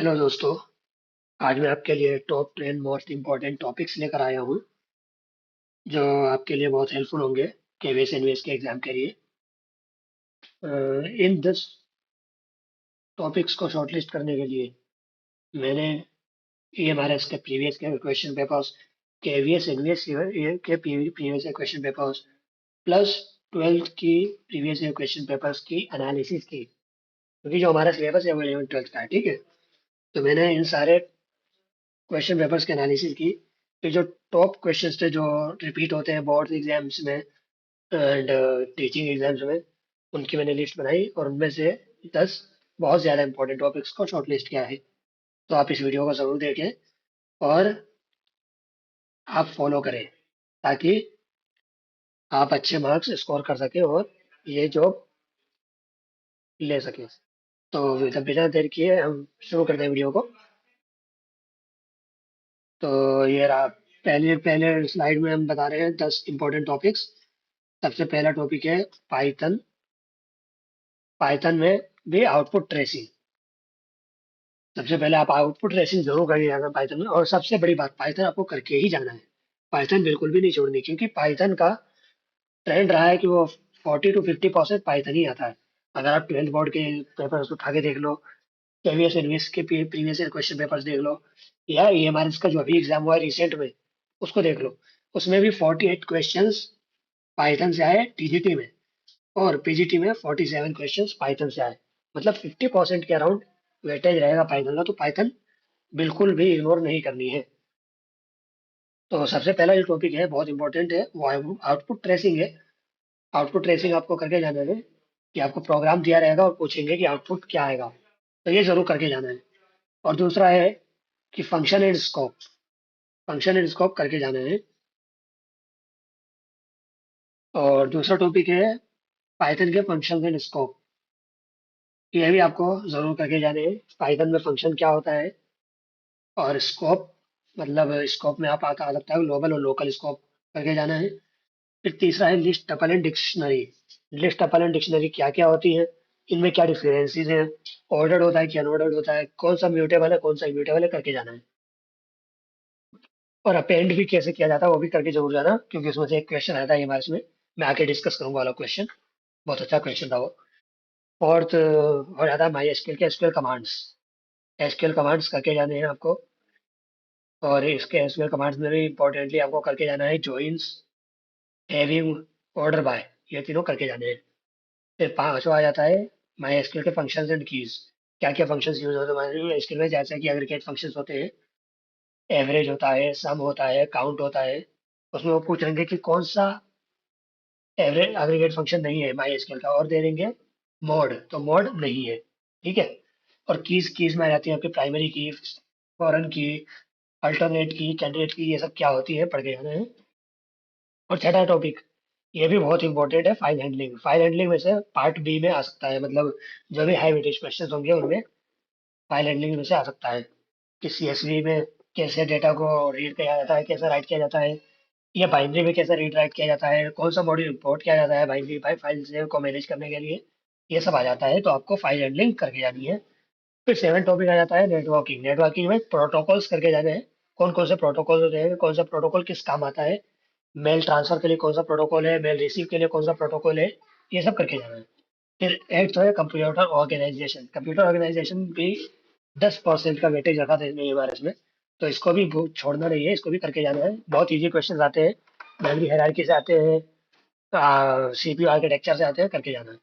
Hello दोस्तों। आज मैं आपके लिए टॉप 10 मोस्ट इम्पोर्टेंट टॉपिक्स लेकर आया हूँ जो आपके लिए बहुत हेल्पफुल होंगे केवीएस एनवीएस के एग्जाम के लिए। इन 10 टॉपिक्स को शॉर्टलिस्ट करने के लिए मैंने ईएमआरएस के प्रीवियस के क्वेश्चन पेपर्स, केवीएस एनवीएस के previous question papers plus 12th की प्रीवियस क्वेश्चन पेपर्स की एनालिसिस की, क्योंकि जो हमारा सिलेबस है वो 11 12th का है। ठीक है, तो मैंने इन सारे क्वेश्चन पेपर्स की एनालिसिस की। फिर जो टॉप क्वेश्चंस थे जो रिपीट होते हैं बोर्ड एग्जाम्स में एंड टीचिंग एग्जाम्स में, उनकी मैंने लिस्ट बनाई और उनमें से 10 बहुत ज़्यादा इंपॉर्टेंट टॉपिक्स को शॉर्ट लिस्ट किया है। तो आप इस वीडियो को ज़रूर देखें और आप फॉलो करें ताकि आप अच्छे मार्क्स स्कोर कर सकें और ये जॉब ले सकें। तो बिना देर किए हम शुरू करते हैं वीडियो को। तो ये रहा, पहले पहले स्लाइड में हम बता रहे हैं 10 इंपॉर्टेंट टॉपिक्स। सबसे पहला टॉपिक है पाइथन। पाइथन में भी आउटपुट ट्रेसिंग। सबसे पहले आप आउटपुट ट्रेसिंग जरूर करिएगा पाइथन में, और सबसे बड़ी बात, पाइथन आपको करके ही जाना है। पाइथन बिल्कुल भी नहीं छोड़नी, क्योंकि पाइथन का ट्रेंड रहा है कि वो 40 to 50% पाइथन ही आता है। अगर आप 12th बोर्ड के पेपर्स उठा के देख लो, केवीएस एनवीएस के प्रीवियस क्वेश्चन पेपर्स देख लो, या ईएमआरएस का जो अभी एग्जाम हुआ है रिसेंट में उसको देख लो, उसमें भी 48 क्वेश्चंस पाइथन से आए टीजीटी में, और पीजीटी में 47 क्वेश्चंस पाइथन से आए। मतलब 50% के अराउंड वेटेज रहेगा पाइथन का। तो पाइथन बिल्कुल भी इग्नोर नहीं करनी है। तो सबसे पहला जो टॉपिक है बहुत इंपॉर्टेंट है, वो आउटपुट ट्रेसिंग है। आउटपुट ट्रेसिंग आपको करके जाना है कि आपको प्रोग्राम दिया रहेगा और पूछेंगे कि आउटपुट क्या आएगा, तो ये जरूर करके जाना है। और दूसरा है कि function and scope. Function and scope करके जाना है। और दूसरा टॉपिक है पाइथन के फंक्शन एंड स्कोप। ये भी आपको जरूर करके जाने हैं। पाइथन में फंक्शन क्या होता है, और स्कोप, मतलब स्कोप में आप आ सकता है ग्लोबल और लोकल स्कोप, करके जाना है। फिर तीसरा है list tuple and dictionary. List tuple and dictionary क्या क्या होती है, इनमें क्या डिफरेंसेस हैं, ऑर्डर्ड होता है कि अनऑर्डर्ड होता है, कौन सा म्यूटेबल है कौन सा इम्यूटेबल है, करके जाना है। और अपेंड भी कैसे किया जाता है वो भी करके जरूर जाना, क्योंकि उसमें से एक क्वेश्चन आया था हमारे इसमें, मैं आके डिस्कस करूंगा वाला क्वेश्चन। बहुत अच्छा क्वेश्चन था वो। फोर्थ हो जाता है माई एसक्यूएल के एसक्यूएल कमांड्स। एसक्यूएल कमांड्स करके जाने हैं आपको। और इसके एसक्यूएल कमांड्स में भी इंपॉर्टेंटली आपको करके जाना है जॉइंस, हैविंग, ऑर्डर बाय, ये तीनों करके जाने हैं। फिर पांचवा आ जाता है माई एसक्यूएल के फंक्शंस एंड कीज। क्या क्या फंक्शंस यूज होते हैं माई एसक्यूएल में, जैसे कि एग्रीगेट फंक्शंस होते हैं, एवरेज होता है, सम होता है, काउंट होता है। उसमें वो पूछ लेंगे कि कौन सा एवरेज एग्रीगेट फंक्शन नहीं है माई एसक्यूएल का, और दे देंगे मोड, तो मोड नहीं है। ठीक है। और कीज, कीज में आ जाती है आपकी प्राइमरी की, फॉरेन की, अल्टरनेट की, कैंडिडेट की, ये सब क्या होती है पढ़ के जाना है। और छठा टॉपिक, ये भी बहुत इंपॉर्टेंट है, फाइल हैंडलिंग। फाइल हैंडलिंग में से पार्ट बी में आ सकता है, मतलब जो भी हाई वेटेज क्वेश्चन होंगे उनमें फाइल हैंडलिंग में से आ सकता है कि सीएसवी में कैसे डेटा को रीड किया जाता है, कैसे राइट किया जाता है, या बाइनरी में कैसे रीड राइट किया जाता है, कौन सा मॉड्यूल इंपोर्ट किया जाता है बाइनरी फाइल से को मैनेज करने के लिए, ये सब आ जाता है। तो आपको फाइल हैंडलिंग करके जानी है। फिर सेवन टॉपिक आ जाता है नेटवर्किंग। नेटवर्किंग में प्रोटोकॉल्स करके जाने हैं, कौन कौन से प्रोटोकॉल होते हैं, कौन सा प्रोटोकॉल किस काम आता है, मेल ट्रांसफर के लिए कौन सा प्रोटोकॉल है, मेल रिसीव के लिए कौन सा प्रोटोकॉल है, ये सब करके जाना है। फिर एट्थ है कंप्यूटर ऑर्गेनाइजेशन। कंप्यूटर ऑर्गेनाइजेशन भी 10% का वेटेज रखा था इसमें एमआरएस में, तो इसको भी छोड़ना नहीं है, इसको भी करके जाना है। बहुत इजी क्वेश्चन आते हैं, मेमोरी हायरार्की से आते हैं, सीपीयू आर्किटेक्चर से आते हैं, करके जाना है।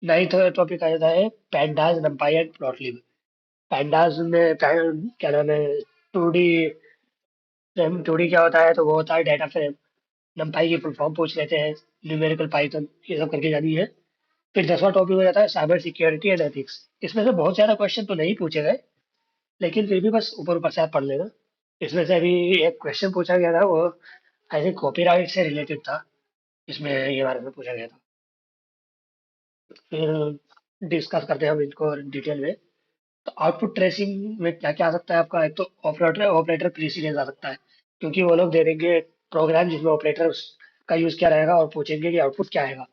नाइन्थ टॉपिक आ जाता है pandas, NumPy and matplotlib. Pandas में क्या नाम है, two D frame. Two D क्या होता है, तो वो होता है डाटा फ्रेम। नंपाई की फुल फॉर्म पूछ लेते हैं, न्यूमेरिकल पाइथन, ये सब करके जानी है। फिर 10वां टॉपिक हो जाता है साइबर सिक्योरिटी एंड एथिक्स। इसमें से बहुत ज्यादा क्वेश्चन तो नहीं पूछे गए, लेकिन फिर भी बस ऊपर ऊपर से आप पढ़ लेना। इसमें से अभी एक क्वेश्चन पूछा गया था, वो आई थिंक कॉपीराइट से रिलेटेड था, इसमें ये बारे में पूछा गया था। फिर डिस्कस करते हैं हम इनको डिटेल में। तो आउटपुट ट्रेसिंग में क्या क्या आ सकता है आपका, एक तो ऑपरेटर ऑपरेटर प्रीसीडेंस आ सकता है, क्योंकि वो लोग दे देंगे प्रोग्राम जिसमें ऑपरेटर का यूज किया रहेगा और पूछेंगे कि आउटपुट क्या आएगा।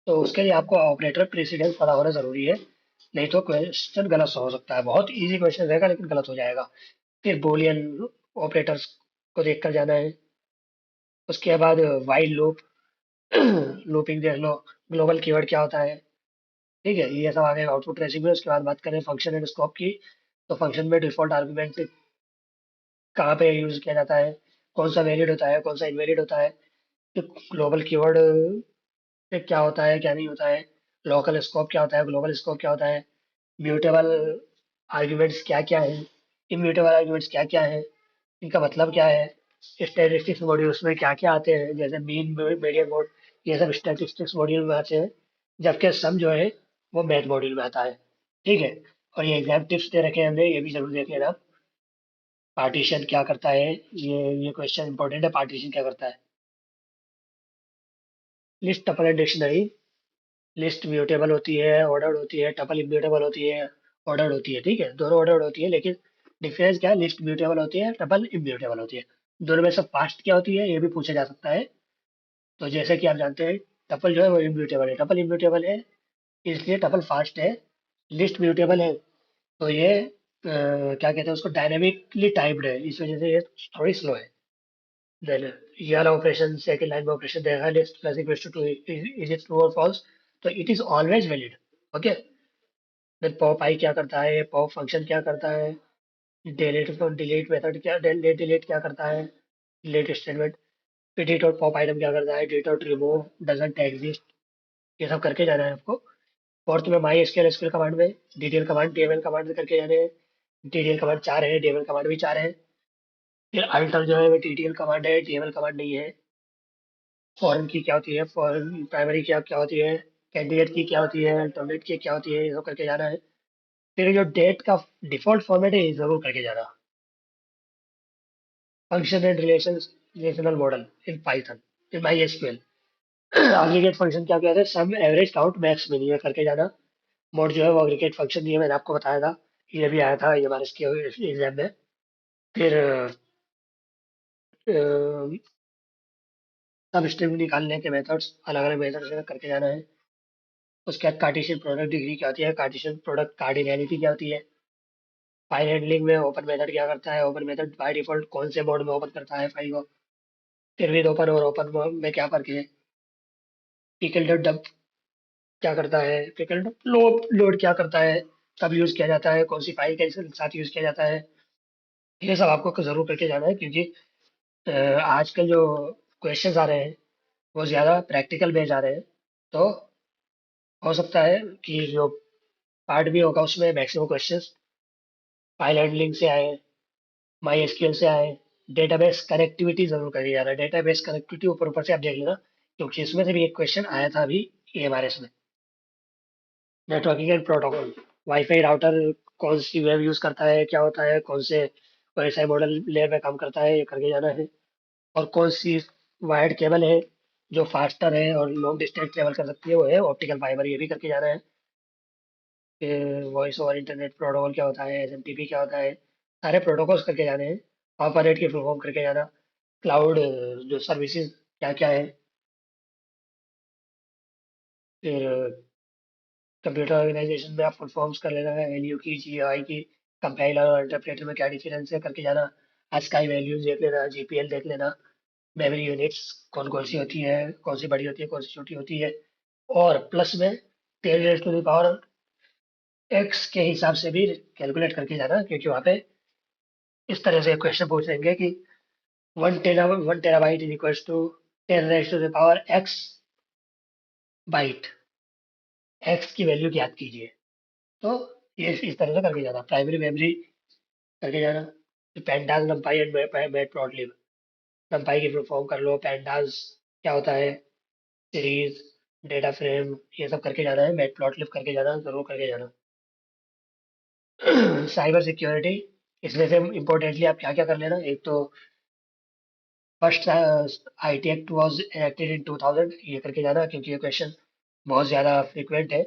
तो उसके लिए आपको ऑपरेटर प्रेसिडेंस पता होना जरूरी है। नहीं तो क्वेश्चन गलत हो सकता है। बहुत इजी क्वेश्चन रहेगा लेकिन गलत हो जाएगा। फिर बूलियन ऑपरेटर्स को देख कर जाना है। उसके बाद वाइल लूप, लूपिंग देख लो। ग्लोबल कीवर्ड क्या होता है, ठीक है, ये सब आ गए आउटपुट ट्रेसिंग में। उसके बाद बात करें फंक्शन एंड स्कोप की, तो फंक्शन में डिफॉल्ट आर्गुमेंट कहाँ पे यूज किया जाता है, कौन सा वैलिड होता है, कौन सा इनवैलिड होता है, तो ग्लोबल कीवर्ड पे क्या होता है क्या नहीं होता है, लोकल स्कोप क्या होता है, ग्लोबल स्कोप क्या होता है, म्यूटेबल आर्ग्यूमेंट्स क्या क्या है, इम्यूटेबल आर्ग्यूमेंट्स क्या क्या है, इनका मतलब क्या है, स्टैटिस्टिक्स मॉड्यूल्स में क्या क्या आते हैं, जैसे मीन, मीडियन मोड, ये सब स्टैटिस्टिक्स मॉड्यूल में आते हैं। जबकि सम जो है वो मैथ मॉड्यूल में आता है, ठीक है। और ये एग्जाम टिप्स दे रखे हैं हमने, ये भी जरूर देख लेना। पार्टीशन क्या करता है, ये क्वेश्चन इंपॉर्टेंट है, पार्टीशन क्या करता है। List, tuple and dictionary. List mutable होती है, ऑर्डर्ड होती है, टपल इम्यूटेबल होती है, ऑर्डर्ड होती है, ठीक है, दोनों ऑर्डर्ड होती है, लेकिन डिफरेंस क्या है, लिस्ट म्यूटेबल होती है, टपल इम्यूटेबल होती है। दोनों में से फास्ट क्या होती है, ये भी पूछा जा सकता है। तो जैसे कि आप जानते हैं, टपल जो है वो इम्यूटेबल है, टपल इम्यूटेबल है इसलिए टपल फास्ट है। लिस्ट म्यूटेबल है तो ये क्या कहते हैं उसको, डायनेमिकली टाइप्ड है, इस वजह से ये थोड़ी स्लो है। देन ये वाला ऑपरेशन सेकंड लाइन में ऑपरेशन देगा, list plus equal to is it true और फॉल्स, तो it is always valid. Okay. Then pop I क्या करता है, पॉप फंक्शन क्या करता है, डिलीट डिलीट मेथड क्या, डिलीट डिलीट क्या करता है, डिलीट स्टेटमेंट, फिर डिलीट और पॉप आइटम क्या करता है, डिलीट और रिमूव डजंट एग्जिस्ट, ये सब करके जाना है आपको। फोर्थ में माई एसक्यूएल एसक्यूएल कमांड में डीटीएल कमांड डीएमएल कमांड करके जाने हैं। डीटीएल कमांड 4 है, डीएमएल कमांड भी 4 है। फिर अल्टर जो है वो डीटीएल कमांड है, डीएमएल कमांड नहीं है। फॉरेन की क्या होती है, फॉरेन प्राइमरी क्या क्या होती है, कैंडिडेट की क्या होती है, अल्टरनेट की क्या होती है, ये सब करके जाना है। फिर जो डेट का डिफॉल्ट फॉर्मेट है ये जरूर करके जाना। Function and relational model in Python, in my SQL. Aggregate function क्या कहते हैं, सम एवरेज काउंट मैक्स मिनी है करके जाना। मोड जो है वो एग्रीगेट फंक्शन, ये मैंने आपको बताया था, ये भी आया था ये हमारे इसके एग्जाम में। फिर सब स्ट्रिंग निकालने के मेथड्स, अलग अलग मेथड से करके जाना है। उसके बाद कार्टेशियन प्रोडक्ट डिग्री क्या होती है, कार्टेशियन प्रोडक्ट कार्डिनैलिटी क्या होती है। फाइल हैंडलिंग में ओपन मेथड क्या करता है, ओपन मेथड बाय डिफॉल्ट कौन से मोड में ओपन करता है फाइल को। फिर विद ओपन और ओपन में क्या फर्क है। पिकल डब क्या करता है, पिकल डब लोड क्या करता है, कब यूज किया जाता है, कौन सी फाइल के साथ यूज किया जाता है। ये सब आपको जरूर करके जाना है, क्योंकि आजकल जो क्वेश्चंस आ रहे हैं वो ज्यादा प्रैक्टिकल बेस्ड आ रहे हैं। तो हो सकता है कि जो पार्ट भी होगा उसमें मैक्सिमम क्वेश्चंस फाइल हैंडलिंग से आए, माई एसक्यूएल से आए। डेटाबेस कनेक्टिविटी जरूर करिए यार, डेटाबेस कनेक्टिविटी ऊपर ऊपर से आप देख लेना, क्योंकि इसमें से भी एक क्वेश्चन आया था अभी एएमआरएस में। Networking and protocol, wifi router कौन सी वेब यूज करता है, क्या होता है, कौन से वाईफाई मॉडल लेयर में काम करता है, ये करके जाना है। और कौन सी वायर्ड केबल है जो फास्टर है और लॉन्ग डिस्टेंस ट्रेवल कर सकती है, वो है ऑप्टिकल फाइबर, ये भी करके जाना है। फिर वॉइस ओवर इंटरनेट प्रोटोकॉल क्या होता है, एसएमटीपी क्या होता है, सारे प्रोटोकॉल्स करके जाने हैं। ऑपरेट की परफॉर्म करके जाना। क्लाउड जो सर्विसेज क्या क्या है। फिर कंप्यूटर ऑर्गेनाइजेशन में आप फुल फॉर्म्स कर लेना है, एलयू की, जीआई की, कंपाइलर और इंटरप्रेटर में क्या डिफरेंस है करके जाना। ASCII वैल्यूज देख लेना, जीपीएल देख लेना, मेमोरी यूनिट्स कौन कौन सी होती है, कौन सी बड़ी होती है, कौन सी छोटी होती है। और प्लस में 10 टू द पावर एक्स के हिसाब से भी कैलकुलेट करके जाना, क्योंकि वहाँ पे इस तरह से क्वेश्चन पूछ लेंगे कि 1 terabyte is equals to 10 to the power x byte, x की वैल्यू ज्ञात कीजिए। तो ये इस तरह से करके जाना, प्राइमरी मेमोरी करके जाना। Pandas, NumPy and matplotlib, NumPy की फॉर्म कर लो, पेंडास क्या होता है, सीरीज, डेटा फ्रेम, ये सब करके जाना है। मैट प्लॉट लिब करके जाना, जरूर करके जाना। साइबर सिक्योरिटी, इसमें से इम्पोर्टेंटली आप क्या क्या कर लेना, एक तो first IT act was enacted इन 2000, ये करके जाना, क्योंकि ये क्वेश्चन बहुत ज़्यादा फ्रिक्वेंट है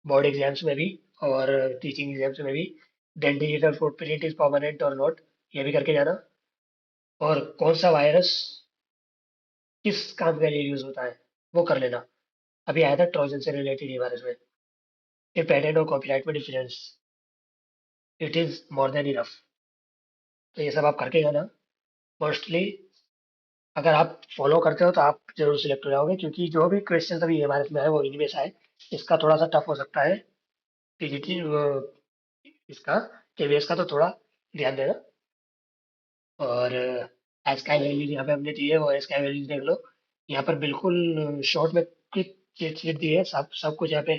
बोर्ड एग्जाम्स में भी और टीचिंग एग्जाम्स में भी। Then digital footprint is permanent और नॉट, ये भी करके जाना। और कौन सा वायरस किस काम के लिए यूज होता है वो कर लेना। अभी आया था ट्रोजन से रिलेटेड ये वायरस में। ये पेटेंट और कॉपीराइट में difference, it is more than enough. तो ये सब आप करके जाना मोस्टली। अगर आप फॉलो करते हो तो आप जरूर सिलेक्ट हो जाओगे, क्योंकि जो भी क्वेश्चन अभी हमारे में आए वो इनमें से आए। इसका थोड़ा सा टफ हो सकता है, टीजीटी इसका, केवीएस का तो थोड़ा ध्यान देना। और स्काई वैली यहाँ पे हमने दी है, वो स्काई वैली देख लो। यहाँ पर बिल्कुल शॉर्ट में क्विक चीट शीट दी है, सब सब कुछ यहाँ पे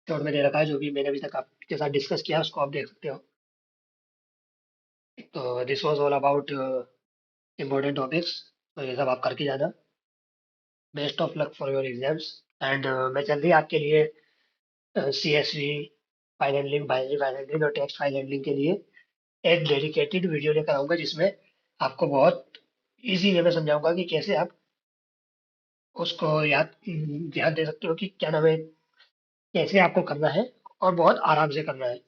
शॉर्ट में दे रखा है, जो कि मैंने अभी तक आपके साथ डिस्कस किया उसको आप देख सकते हो। तो this was all about important topics. तो ये सब आप करके जाना। Best of luck for your exams. And मैं जल्दी आपके लिए CSV, file handling, binary file handling और टेक्स्ट फाइल हैंडलिंग के लिए एक डेडिकेटेड वीडियो लेकर आऊंगा, जिसमें आपको बहुत इजी वे में समझाऊंगा कि कैसे आप उसको ध्यान दे सकते हो कि क्या नाम है, कैसे आपको करना है और बहुत आराम से करना है।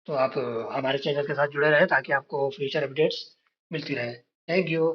तो आप हमारे चैनल के साथ जुड़े रहें ताकि आपको फ्यूचर अपडेट्स मिलती रहे। Thank you.